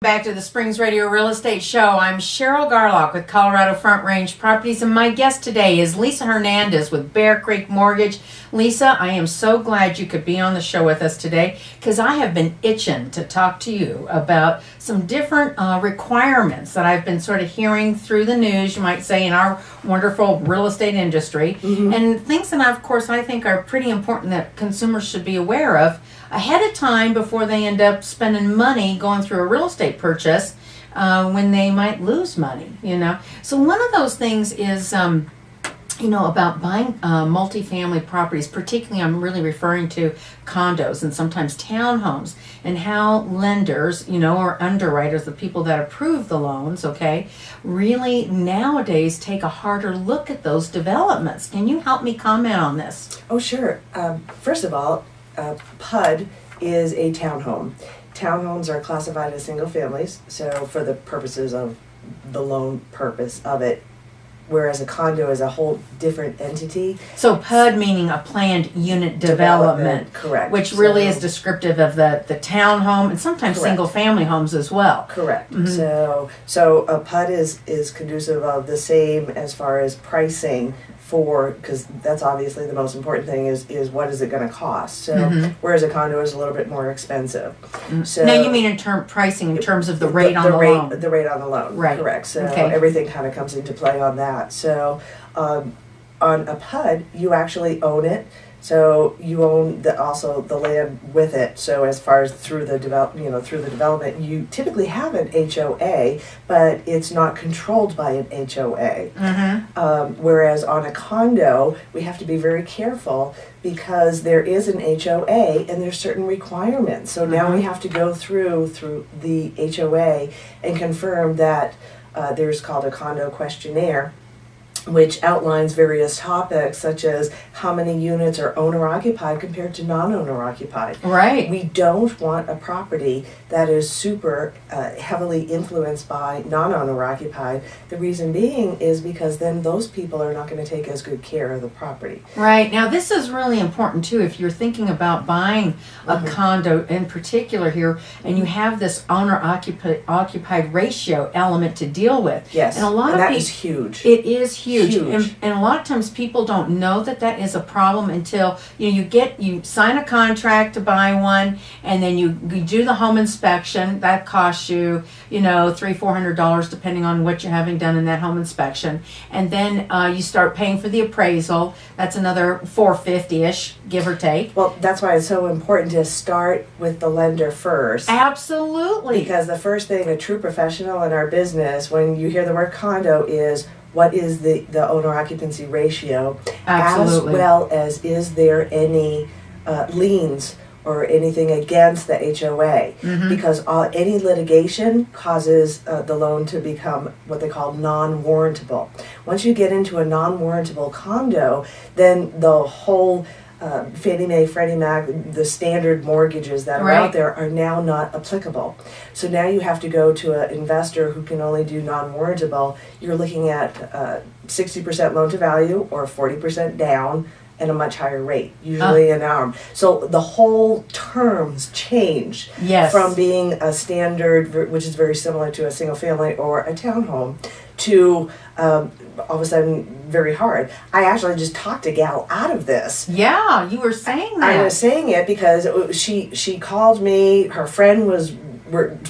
Back to the Springs Radio Real Estate Show. I'm Cheryl Garlock with Colorado Front Range Properties, and my guest today is Lisa Hernandez with Bear Creek Mortgage. Lisa, I am so glad you could be on the show with us today because I have been itching to talk to you about some different requirements that I've been sort of hearing through the news, you might say, in our wonderful real estate industry, and things that, of course, I think are pretty important that consumers should be aware of ahead of time before they end up spending money going through a real estate purchase when they might lose money, you know. So one of those things is, about buying multifamily properties, particularly I'm really referring to condos and sometimes townhomes, and how lenders, or underwriters, the people that approve the loans, really nowadays take a harder look at those developments. Can you help me comment on this? Oh, sure. First of all, PUD is a townhome. Townhomes are classified as single families, so for the purposes of the loan purpose of it, whereas a condo is a whole different entity. So PUD meaning a planned unit development, correct. Which really is descriptive of the townhome and sometimes correct. single family homes as well. Correct. So a PUD is conducive of the same as far as pricing because that's obviously the most important thing is what is it going to cost. So whereas a condo is a little bit more expensive. So now you mean in pricing in terms of the rate on the loan? The rate on the loan, right? Correct. So everything kind of comes into play on that. So on a PUD, you actually own it. So you own also the land with it. So as far as through the development, you typically have an HOA, but it's not controlled by an HOA. Whereas on a condo, we have to be very careful because there is an HOA and there's certain requirements. So now we have to go through the HOA and confirm that there's called a condo questionnaire, which outlines various topics such as how many units are owner-occupied compared to non-owner occupied. Right. We don't want a property that is super heavily influenced by non-owner occupied. The reason being is because then those people are not going to take as good care of the property. Right. Now this is really important too if you're thinking about buying a condo in particular here and you have this owner-occupied ratio element to deal with. Yes, and a lot of that people, is huge. It is huge. And a lot of times people don't know that is a problem until you sign a contract to buy one, and then you do the home inspection. That costs you $300-400 depending on what you're having done in that home inspection, and then you start paying for the appraisal. That's another $450-ish, give or take. Well, that's why it's so important to start with the lender first. Absolutely. Because the first thing a true professional in our business, when you hear the word condo, is what is the owner occupancy ratio, absolutely, as well as is there any liens or anything against the HOA, because any litigation causes the loan to become what they call non-warrantable. Once you get into a non-warrantable condo, then the whole Fannie Mae, Freddie Mac, the standard mortgages that are out there are now not applicable. So now you have to go to an investor who can only do non-warrantable. You're looking at 60% loan to value or 40% down and a much higher rate, usually an arm. So the whole terms change from being a standard, which is very similar to a single family or a townhome, to all of a sudden very hard. I actually just talked a gal out of this. Yeah, you were saying that. I was saying it because she called me, her friend was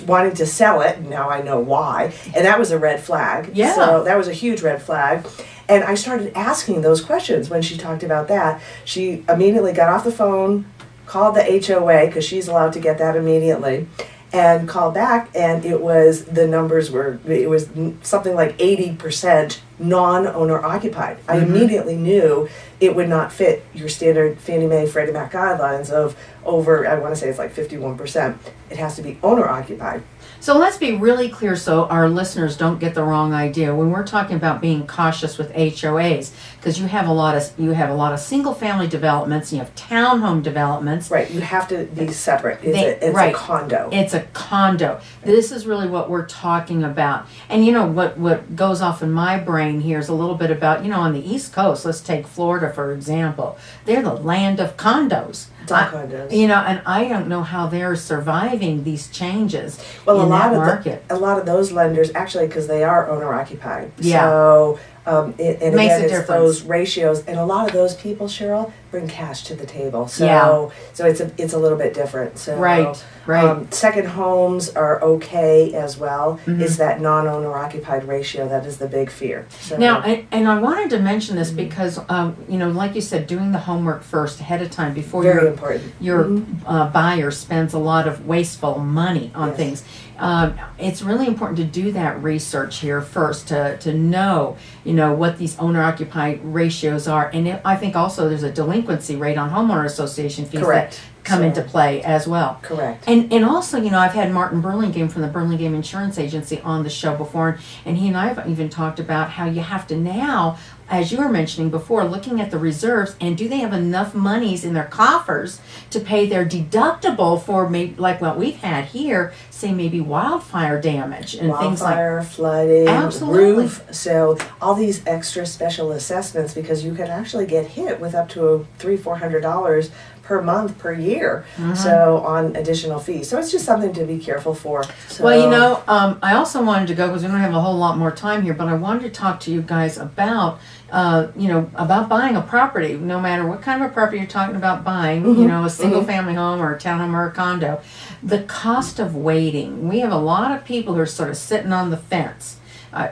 wanting to sell it, now I know why, and that was a red flag. Yeah. So that was a huge red flag. And I started asking those questions when she talked about that. She immediately got off the phone, called the HOA, because she's allowed to get that immediately, and called back, and it was something like 80% non-owner occupied. I immediately knew it would not fit your standard Fannie Mae, Freddie Mac guidelines of over, I want to say it's like 51%. It has to be owner occupied. So let's be really clear so our listeners don't get the wrong idea when we're talking about being cautious with HOAs, because you have a lot of single family developments, you have townhome developments. Right, you have to be separate. It's a condo. It's a condo. This is really what we're talking about. And what goes off in my brain here is a little bit about, on the East Coast, let's take Florida for example. They're the land of condos. It's all condos. You know, and I don't know how they're surviving these changes Well, in a lot that of market. a lot of those lenders actually, because they are owner occupied. Yeah. So and Makes again, a it's difference. those ratios, and a lot of those people, Cheryl, bring cash to the table. So Yeah. so it's a little bit different. So Right. second homes are okay as well. Mhm. It's that non-owner occupied ratio that is the big fear. So, Now, and I wanted to mention this Mhm. because, you know, like you said, doing the homework first ahead of time before very important. your Mhm. buyer spends a lot of wasteful money on Yes. things. It's really important to do that research here first to know, you know, what these owner-occupied ratios are. And I think also there's a delinquency rate on homeowner association fees Correct. that come So- into play as well. Correct. And also, you know, I've had Martin Burlingame from the Burlingame Insurance Agency on the show before, and he and I have even talked about how you have to now, as you were mentioning before, looking at the reserves and do they have enough monies in their coffers to pay their deductible for maybe like what we've had here, say maybe wildfire damage and things like Wildfire, flooding, Absolutely. roof. So all these extra special assessments, because you can actually get hit with up to $300-400 per month per year. So on additional fees. So it's just something to be careful for. So, Well, you know, I also wanted to go because we don't have a whole lot more time here, but I wanted to talk to you guys about, you know, about buying a property, no matter what kind of a property you're talking about buying, you know, a single family home or a townhome or a condo, the cost of waiting. We have a lot of people who are sort of sitting on the fence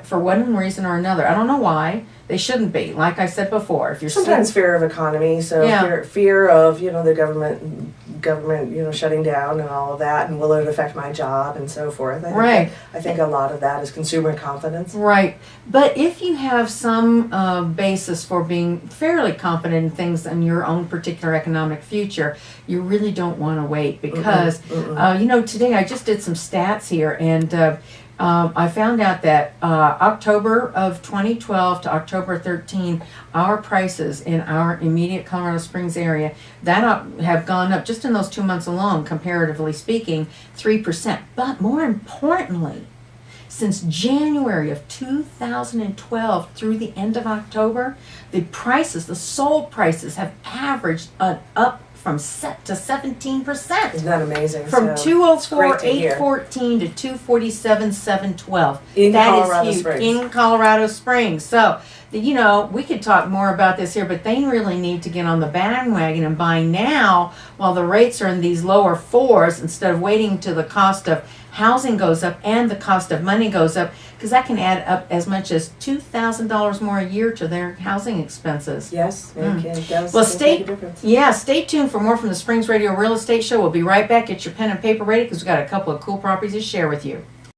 for one reason or another. I don't know why. They shouldn't be. Like I said before, if you're sometimes fear of economy, so Yeah. fear of, you know, the government, you know, shutting down and all of that, and will it affect my job and so forth. I think a lot of that is consumer confidence. Right. But if you have some basis for being fairly confident in things in your own particular economic future, you really don't want to wait because, you know, today I just did some stats here and I found out that October of 2012 to October 13, our prices in our immediate Colorado Springs area that have gone up just in those 2 months alone, comparatively speaking, 3%. But more importantly, since January of 2012 through the end of October, the prices, the sold prices, have averaged up from set to 17%. Isn't that amazing? From So, 204 great to hear. 814 to 247 712. In That Colorado is huge Springs. in Colorado Springs. So, you know, we could talk more about this here, but they really need to get on the bandwagon and buy now while the rates are in these lower fours instead of waiting till the cost of housing goes up and the cost of money goes up, because that can add up as much as $2,000 more a year to their housing expenses. Yes, it does. Well, make a difference. stay tuned for more from the Springs Radio Real Estate Show. We'll be right back. Get your pen and paper ready because we've got a couple of cool properties to share with you.